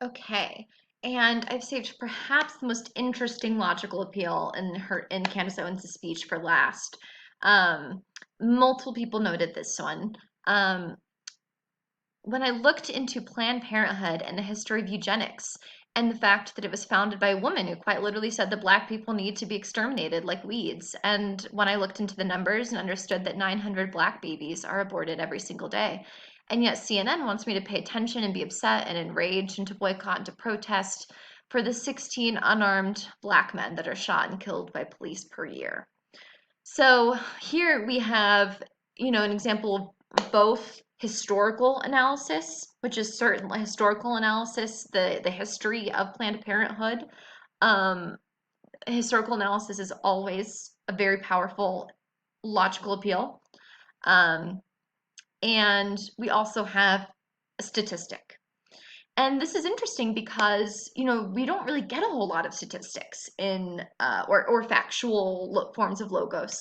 Okay. And I've saved perhaps the most interesting logical appeal in Candace Owens' speech for last. Um, Multiple people noted this one. Um, when I looked into Planned Parenthood and the history of eugenics and the fact that it was founded by a woman who quite literally said that black people need to be exterminated like weeds. And when I looked into the numbers and understood that 900 black babies are aborted every single day. And yet CNN wants me to pay attention and be upset and enraged and to boycott and to protest for the 16 unarmed black men that are shot and killed by police per year. So here we have, an example of both historical analysis, which is certainly historical analysis, the history of Planned Parenthood. Um, Historical analysis is always a very powerful logical appeal. Um, and we also have a statistic. And this is interesting because, we don't really get a whole lot of statistics or factual forms of logos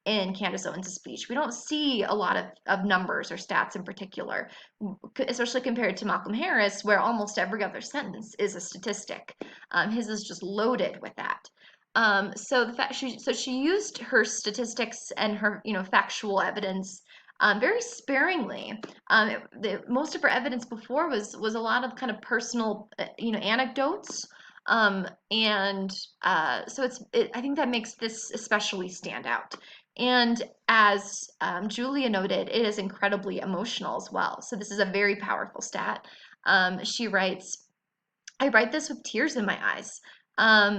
in Candace Owens' speech. We don't see a lot of numbers or stats in particular, especially compared to Malcolm Harris, where almost every other sentence is a statistic. His is just loaded with that. So she used her statistics and her factual evidence very sparingly. Most of her evidence before was a lot of kind of personal, anecdotes. And so I think that makes this especially stand out. And as Julia noted, it is incredibly emotional as well. So this is a very powerful stat. She writes, I write this with tears in my eyes.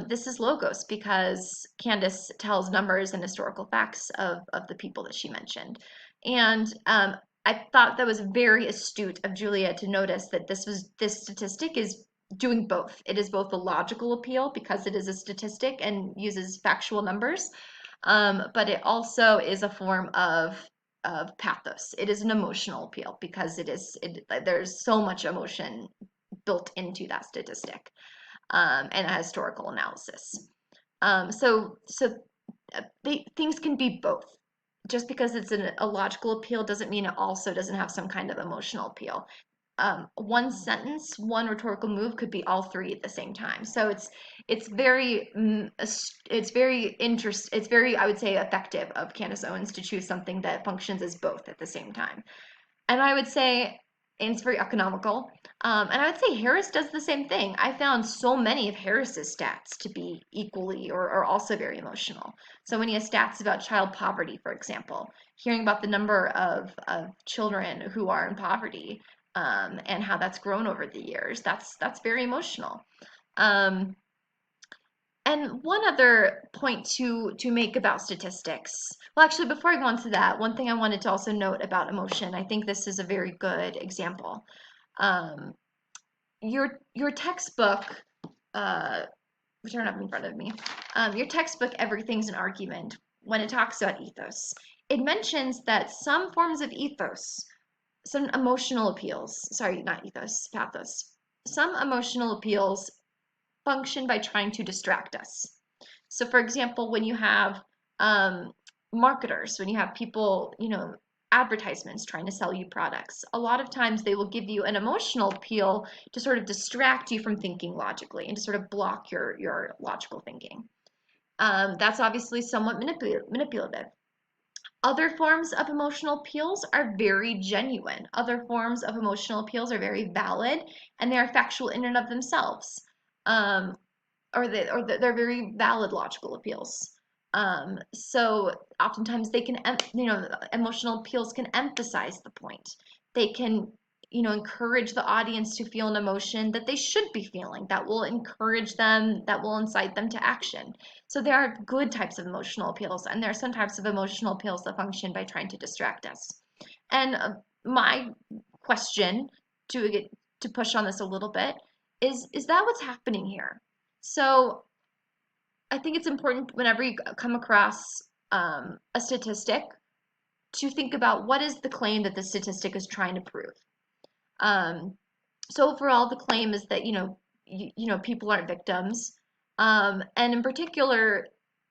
This is logos because Candace tells numbers and historical facts of the people that she mentioned. And I thought that was very astute of Julia to notice that this statistic is doing both. It is both a logical appeal because it is a statistic and uses factual numbers, but it also is a form of pathos. It is an emotional appeal because there's so much emotion built into that statistic, and a historical analysis. Things can be both. Just because it's a logical appeal doesn't mean it also doesn't have some kind of emotional appeal. One sentence, one rhetorical move could be all three at the same time. So it's very it's very, I would say, effective of Candace Owens to choose something that functions as both at the same time. And I would say, and it's very economical. And I would say Harris does the same thing. I found so many of Harris's stats to be equally or also very emotional. So when he has stats about child poverty, for example, hearing about the number of children who are in poverty, and how that's grown over the years, that's very emotional. Um, and one other point to make about statistics. Well, actually, before I go on to that, one thing I wanted to also note about emotion. I think this is a very good example. Um, your textbook, uh, which I don't have in front of me, your textbook, Everything's an Argument, when it talks about ethos, it mentions that some forms of ethos, some emotional appeals, sorry, not ethos, pathos, some emotional appeals function by trying to distract us. So, for example, when you have um, marketers, when you have people, advertisements trying to sell you products, a lot of times they will give you an emotional appeal to sort of distract you from thinking logically and to sort of block your logical thinking. That's obviously somewhat manipulative. Other forms of emotional appeals are very genuine. Other forms of emotional appeals are very valid and they are factual in and of themselves. Um, they're very valid logical appeals. So oftentimes they can, emotional appeals can emphasize the point. They can, encourage the audience to feel an emotion that they should be feeling, that will encourage them, that will incite them to action. So there are good types of emotional appeals, and there are some types of emotional appeals that function by trying to distract us. And my question to get to push on this a little bit is that what's happening here? So I think it's important whenever you come across a statistic to think about what is the claim that the statistic is trying to prove. Um, so overall, the claim is that people aren't victims, and in particular,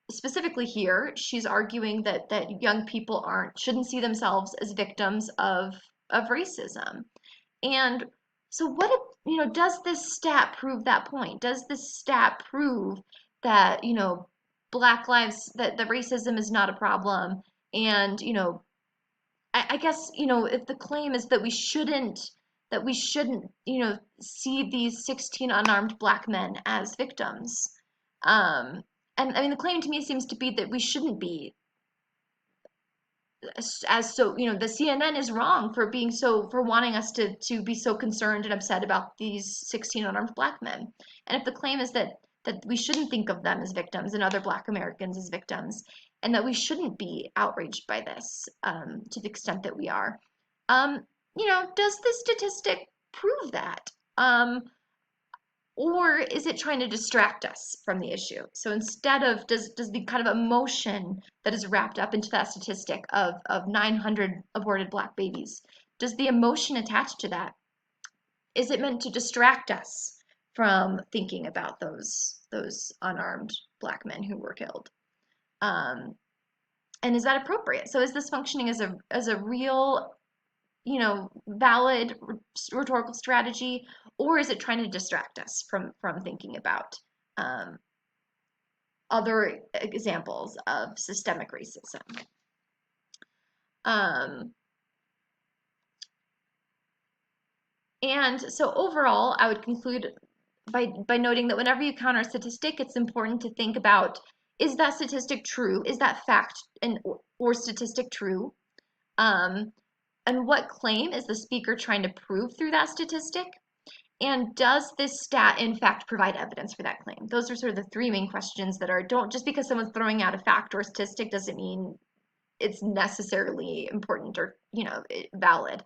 specifically here, she's arguing that young people aren't shouldn't see themselves as victims of racism. And So what if, does this stat prove that point? Does this stat prove that, Black lives, that the racism is not a problem? And, I guess, if the claim is that we shouldn't, see these 16 unarmed Black men as victims. Um, and I mean, the claim to me seems to be that we shouldn't be as so, the CNN is wrong for being so, for wanting us to be so concerned and upset about these 16 unarmed Black men. And if the claim is that we shouldn't think of them as victims and other Black Americans as victims, and that we shouldn't be outraged by this, to the extent that we are, does this statistic prove that? Or is it trying to distract us from the issue? So instead of, does the kind of emotion that is wrapped up into that statistic of 900 aborted Black babies, does the emotion attached to that, is it meant to distract us from thinking about those unarmed Black men who were killed? Um, and is that appropriate? So is this functioning as a real, valid rhetorical strategy, or is it trying to distract us from thinking about um, other examples of systemic racism? Um, and so overall, I would conclude by noting that whenever you counter a statistic, it's important to think about, is that statistic true? Is that fact or statistic true? Um, and what claim is the speaker trying to prove through that statistic? And does this stat in fact provide evidence for that claim? Those are sort of the three main questions that are, don't just because someone's throwing out a fact or a statistic doesn't mean it's necessarily important or valid.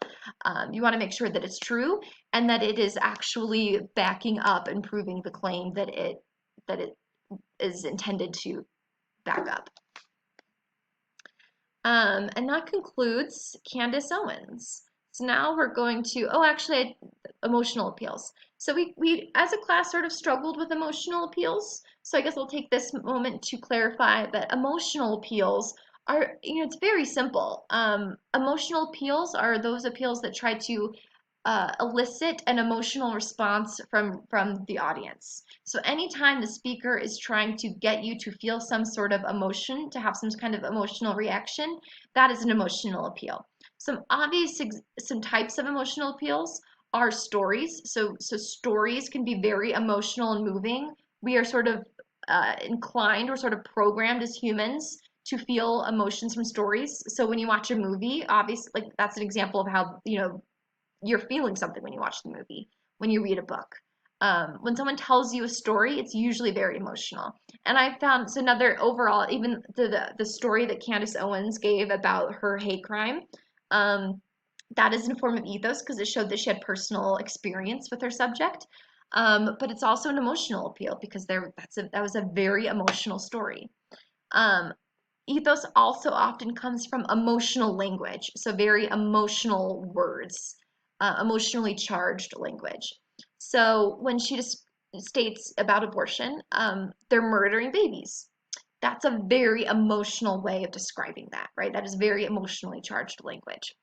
You want to make sure that it's true and that it is actually backing up and proving the claim that it is intended to back up. And that concludes Candace Owens. So now we're going to, actually, emotional appeals. So we, as a class, sort of struggled with emotional appeals. So I guess I'll take this moment to clarify that emotional appeals are, it's very simple. Emotional appeals are those appeals that try to elicit an emotional response from the audience. So anytime the speaker is trying to get you to feel some sort of emotion, to have some kind of emotional reaction, that is an emotional appeal. Some types of emotional appeals are stories. So stories can be very emotional and moving. We are sort of inclined or sort of programmed as humans to feel emotions from stories. So when you watch a movie, obviously, like that's an example of how, you're feeling something when you watch the movie, when you read a book. When someone tells you a story, it's usually very emotional. And I found, so another overall, even the story that Candace Owens gave about her hate crime, that is in a form of ethos because it showed that she had personal experience with her subject. But it's also an emotional appeal because that was a very emotional story. Um, Ethos also often comes from emotional language, so very emotional words, emotionally charged language. So when she just states about abortion, they're murdering babies. That's a very emotional way of describing that, right? That is very emotionally charged language.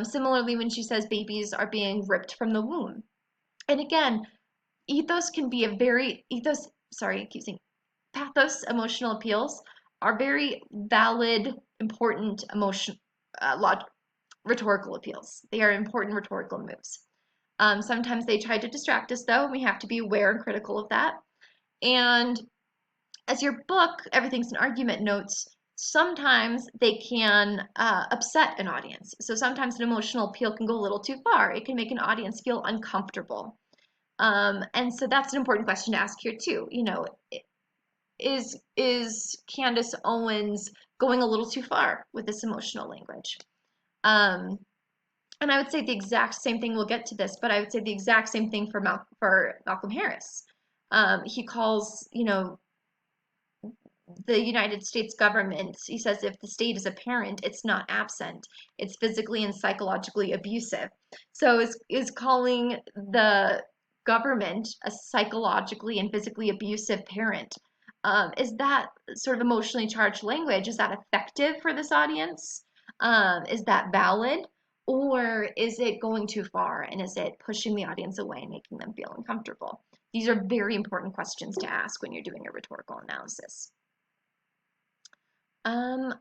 Similarly, when she says babies are being ripped from the womb. And again, ethos can be a very, ethos, sorry, I keep saying pathos, emotional appeals are very valid, important rhetorical appeals. They are important rhetorical moves. Sometimes they try to distract us, though, and we have to be aware and critical of that. And as your book, Everything's an Argument, notes, sometimes they can upset an audience. So sometimes an emotional appeal can go a little too far. It can make an audience feel uncomfortable. And so that's an important question to ask here, too. Is Candace Owens going a little too far with this emotional language? And I would say the exact same thing. We'll get to this, but I would say the exact same thing for Malcolm Harris. He calls, the United States government, he says if the state is a parent, it's not absent. It's physically and psychologically abusive. So is calling the government a psychologically and physically abusive parent. Is that sort of emotionally charged language? Is that effective for this audience? Is that valid? Or is it going too far and is it pushing the audience away and making them feel uncomfortable? These are very important questions to ask when you're doing a rhetorical analysis.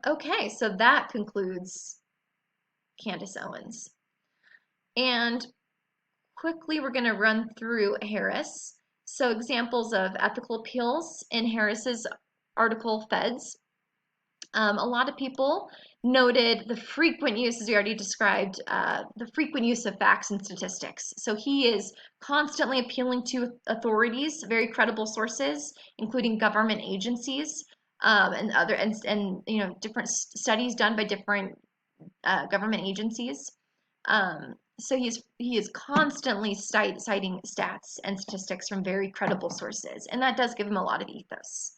Okay, so that concludes Candace Owens. And quickly, we're going to run through Harris. So examples of ethical appeals in Harris's article, Feds. A lot of people noted the frequent use, as we already described, the frequent use of facts and statistics. So he is constantly appealing to authorities, very credible sources, including government agencies and different studies done by different government agencies. So he is constantly citing stats and statistics from very credible sources, and that does give him a lot of ethos.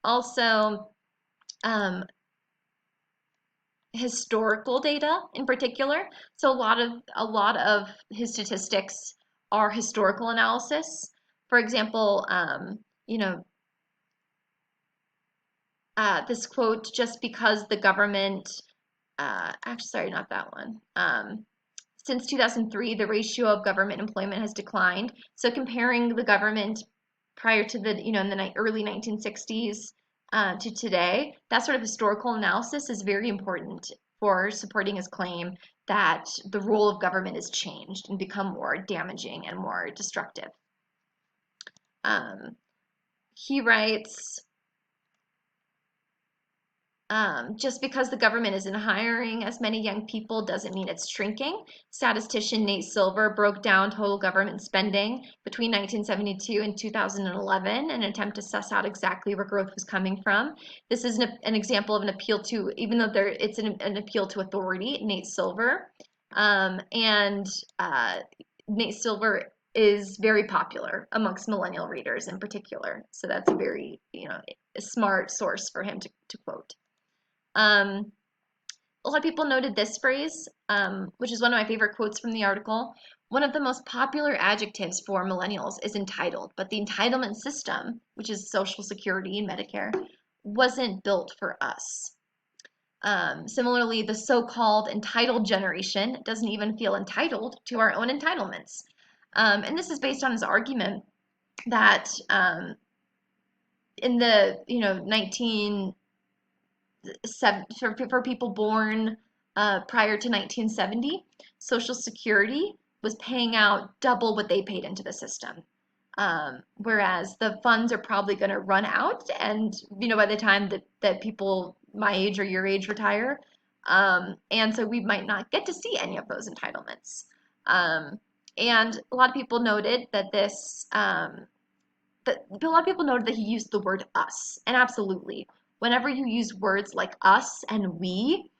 Also, historical data in particular. So a lot of his statistics are historical analysis. For example, this quote, just because the government, actually, sorry, not that one. Since 2003, the ratio of government employment has declined. So comparing the government prior to the, in the early 1960s to today, that sort of historical analysis is very important for supporting his claim that the role of government has changed and become more damaging and more destructive. He writes, just because the government isn't hiring as many young people doesn't mean it's shrinking. Statistician Nate Silver broke down total government spending between 1972 and 2011 in an attempt to suss out exactly where growth was coming from. This is an example of an appeal to, even though it's an appeal to authority, Nate Silver. And Nate Silver is very popular amongst millennial readers in particular. So that's a very, a smart source for him to quote. A lot of people noted this phrase, which is one of my favorite quotes from the article. One of the most popular adjectives for millennials is entitled, but the entitlement system, which is Social Security and Medicare, wasn't built for us. Similarly, the so-called entitled generation doesn't even feel entitled to our own entitlements. And this is based on his argument that in the 19 for people born prior to 1970, Social Security was paying out double what they paid into the system. Whereas the funds are probably going to run out, and by the time that people my age or your age retire, and so we might not get to see any of those entitlements. And a lot of people noted that a lot of people noted that he used the word us, and absolutely, whenever you use words like us and we,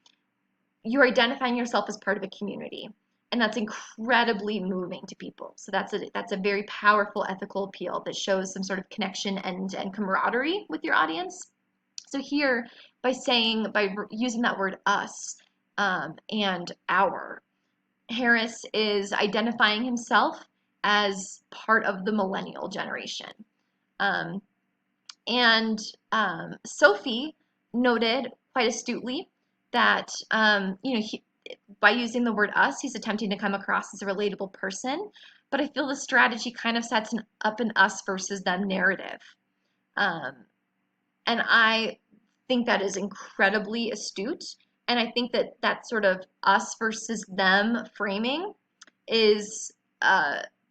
you're identifying yourself as part of a community. And that's incredibly moving to people. So that's a very powerful ethical appeal that shows some sort of connection and camaraderie with your audience. So here, by using that word us and our, Harris is identifying himself as part of the millennial generation. Um, and Sophie noted quite astutely that by using the word us, he's attempting to come across as a relatable person. But I feel the strategy kind of sets up an us versus them narrative. And I think that is incredibly astute. And I think that sort of us versus them framing is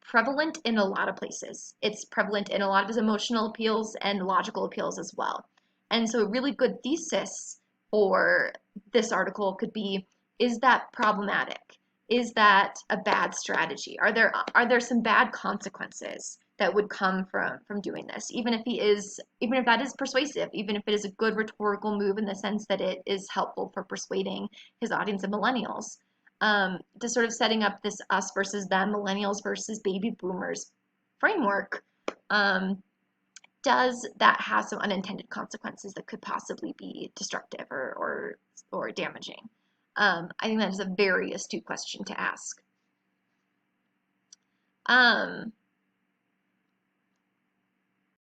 prevalent in a lot of places. It's prevalent in a lot of his emotional appeals and logical appeals as well. And so a really good thesis for this article could be, is that problematic? Is that a bad strategy? Are there some bad consequences that would come from doing this? Even if that is persuasive, even if it is a good rhetorical move in the sense that it is helpful for persuading his audience of millennials, to sort of setting up this us versus them, millennials versus baby boomers framework, does that have some unintended consequences that could possibly be destructive or damaging? I think that is a very astute question to ask.